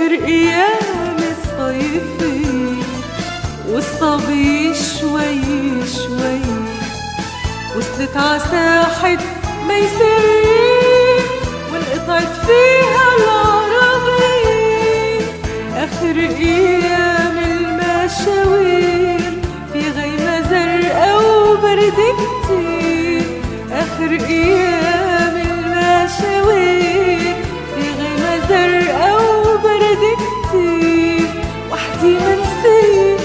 آخر أيام الصيفية والصبي شوي شوي وصلت عساحة ميسرية وانقطعت فيها العربية. آخر أيام المشاوير في غيمة زرقا وبرد كتير. آخر أيام المشاوير في غيمة زرقا وبرد كتير وحدي منسية.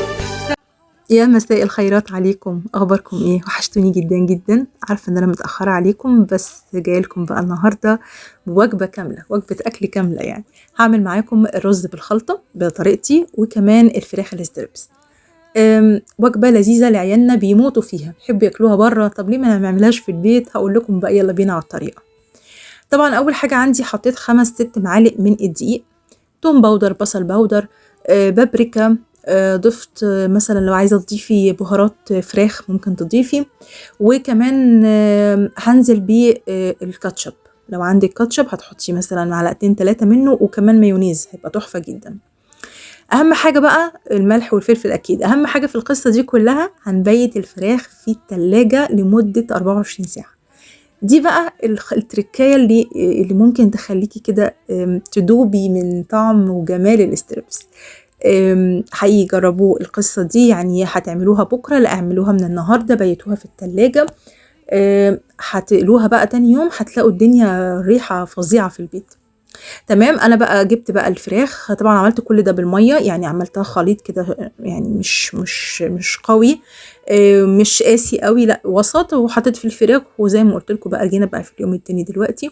يا مساء الخيرات عليكم، اخباركم ايه؟ وحشتوني جدا جدا. عارفه ان انا متاخره عليكم، بس جايه لكم بقى النهارده بوجبه كامله، وجبه اكل كامله. يعني هعمل معاكم الرز بالخلطه بطريقتي، وكمان الفراخ الستريبس. وجبه لذيذه لعيالنا بيموتوا فيها، بيحبوا ياكلوها بره. طب ليه ما نعملهاش في البيت؟ هقول لكم بقى، يلا بينا على الطريقه. طبعا اول حاجه عندي حطيت 5-6 معالق من الدقيق، توم باودر، بصل باودر، بابريكا، ضفت مثلا لو عايزه تضيفي بهارات فراخ ممكن تضيفي. وكمان هنزل بيه الكاتشب، لو عندك كاتشب هتحطي مثلا 2-3 منه، وكمان مايونيز هيبقى تحفه جدا. اهم حاجه بقى الملح والفلفل. اكيد اهم حاجه في القصه دي كلها، هنبيت الفراخ في التلاجة لمده 24 ساعه. دي بقى التركايه اللي ممكن تخليكي كده تدوبي من طعم وجمال الستريبس. حقيقي جربوا القصة دي، يعني هتعملوها بكرة، لا اعملوها من النهاردة، بيتوها في التلاجة. هتقلوها بقى تاني يوم، هتلاقوا الدنيا ريحة فظيعة في البيت. تمام. انا بقى جبت بقى الفراخ، طبعا عملت كل ده بالمية، يعني عملتها خليط كده، يعني مش قوي، مش قاسي قوي، لا وسط. وحطيت في الفراخ، وزي ما قلت لكم بقى جينا بقى في اليوم التاني دلوقتي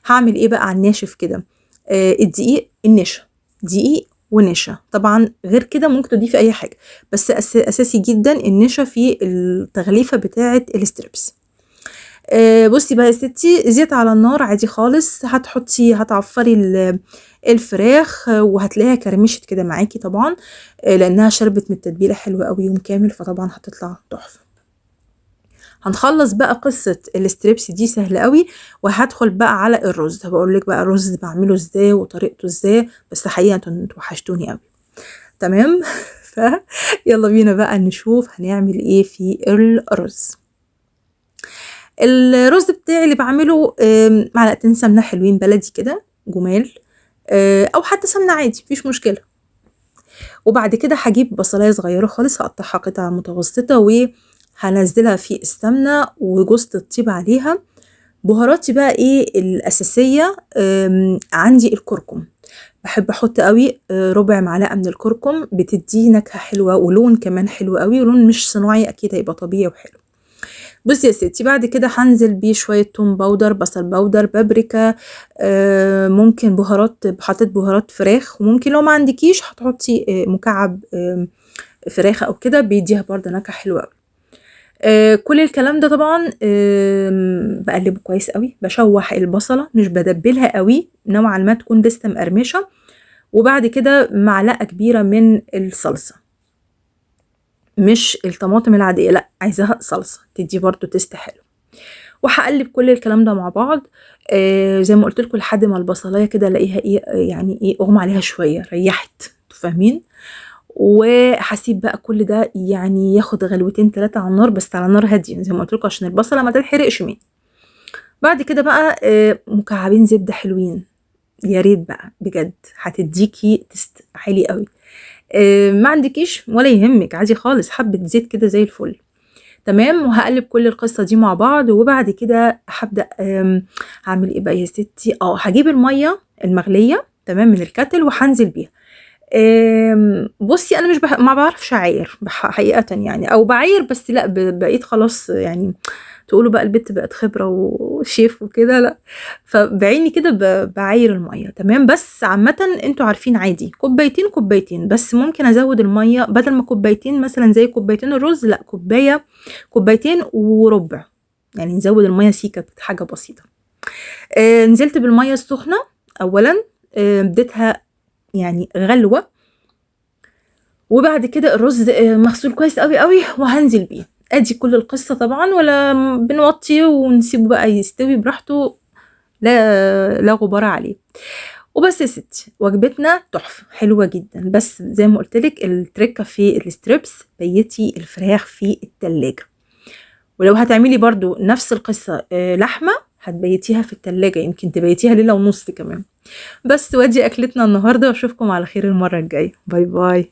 هعمل ايه بقى على الناشف كده. الدقيق النشا، دقيق ونشا. طبعا غير كده ممكن تضيفي اي حاجه، بس اساسي جدا النشا في التغليفه بتاعه الستريبس. بصي بقى يا ستي، زيت على النار عادي خالص، هتعفري الفراخ، وهتلاقيها كرمشت كده معاكي طبعا، لانها شربت من التتبيله حلوه قوي يوم كامل، فطبعا هتطلع تحفه. هنخلص بقى قصة الستريبس دي سهلة قوي، وهدخل بقى على الرز. بقول لك بقى الرز بعمله ازاي وطريقته ازاي، بس حقيقة انتوا وحشتوني قوي. تمام. يلا بينا بقى نشوف هنعمل ايه في الرز. الرز بتاعي اللي بعمله 2 سمنة حلوين بلدي كده جمال، او حتى سمنة عادي مفيش مشكلة. وبعد كده هجيب بصلاية صغيرة خالص، هقطعها قطع متوسطة، وهنزلها في السمنة، وجوز الطيب عليها. بهاراتي بقى ايه الأساسية؟ عندي الكركم، بحب احط قوي 1/4 معلقة من الكركم، بتدي نكهة حلوة ولون كمان حلو قوي، ولون مش صناعي، اكيد هيبقى طبيعي وحلو. بصي يا ستي، بعد كده هنزل بيه شوية توم باودر، بصل باودر، بابريكا، ممكن بهارات، حطيت بهارات فراخ، وممكن لو ما عندكيش هتحطي مكعب فراخ او كده، بيديها برضه نكهة حلوة قوي. كل الكلام ده طبعا بقلبه كويس قوي، بشوح البصلة، مش بدبلها قوي، نوعا ما تكون لسه مقرمشة. وبعد كده معلقة كبيرة من الصلصة، مش الطماطم العادية، لا عايزاها صلصة تدي برضو تيست حلو. وهقلب كل الكلام ده مع بعض، زي ما قلت لكم، لحد ما البصلايه كده الاقيها ايه، يعني ايه، اغمى عليها شويه، ريحت، فاهمين؟ وهسيب بقى كل ده يعني ياخد غلوتين 3 على النار، بس على نار هاديه زي ما قلت لكم عشان البصله ما تتحرقش مني. بعد كده بقى مكعبين زبده حلوين، يا ريت بقى بجد، هتديكي تست عالي قوي. ما عندكيش ولا يهمك، عادي خالص، حبه زيت كده زي الفل. تمام. وهقلب كل القصة دي مع بعض، وبعد كده هبدأ هعمل ايه بقى يا ستي. هجيب المية المغلية تمام من الكاتل، وهنزل بيها. بصي انا مش ما بعرفش اعاير حقيقة يعني، او بعاير بس لا، بقيت خلاص يعني، تقولوا بقى البت بقت خبرة وشيف وكده، لا، فبعيني كده بعاير المية. تمام. بس عامة انتوا عارفين عادي، كوبايتين بس، ممكن ازود المية بدل ما كوبايتين مثلا زي كوبايتين الرز، لا كوبايتين وربع، يعني نزود المية سيكة، حاجة بسيطة. نزلت بالمية السخنة اولا، اديتها يعني غلوة، وبعد كده الرز مغسول كويس قوي قوي، وهنزل بيه. ادي كل القصة طبعا، ولا بنوطيه ونسيبه بقى يستوي براحته، لا غبار عليه. وبس يا ستي، وجبتنا تحفة حلوة جدا، بس زي ما قلتلك التركة في الستريبس، بيتي الفراخ في التلاجة. ولو هتعملي برضو نفس القصة لحمة، هتبيتيها في التلاجة، يمكن تبيتيها ليلة ونص كمان. بس وادي أكلتنا النهاردة، واشوفكم على خير المرة الجاية. باي باي.